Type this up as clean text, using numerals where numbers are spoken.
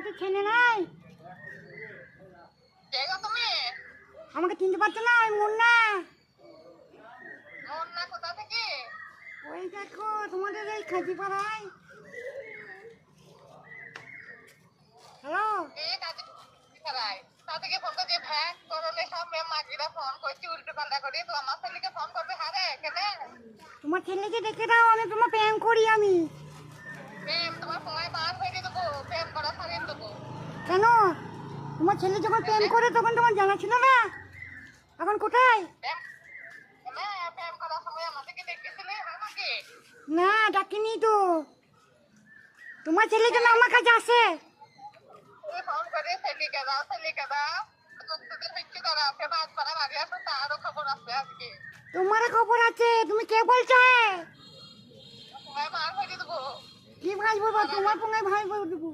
তো ছেলে নাই। তুমি আমাকে চিনতে পারছো না? আমি মুন্না। মুন্না কোথা থেকে? ওই দেখো তোমাদের এই খাজিপাড়ায়। হ্যালো, তা থেকে ফোন করছি ভ্যাক করলে সব মেয়ে মাগিরা ফোন করছি উল্টো পাল্টা করি তো আমার ছেলেকে ফোন করবে হারে কেনে তোমার ছেলেকে দেখে দাও, আমি তোমার প্রেম করি আমি। প্রেম তোমার সময় বার হয়ে দেবো, প্রেম করা ছাড়িয়ে দেবো। কেন? তোমার ছেলে যখন প্রেম করে তখন তোমার জানা ছিল না? এখন কোথায়? প্রেম করার সময় আমাদেরকে দেখেছিলে আমাকে না, ডাকিনি তো। তোমার ছেলে যেন আমার কাছে আসে। তুমি ফোন করে ছেলেকে দাও তোদের বিক্রি করা আছে বাদ পাড়া বাড়ি আসো তারও খবর আছে আজকে তোমারও খবর আছে? তুমি কে বলছো? সময় বার হয়ে দেবো। কি ভাই বলবো? তোমার সঙ্গে ভাই বলবো।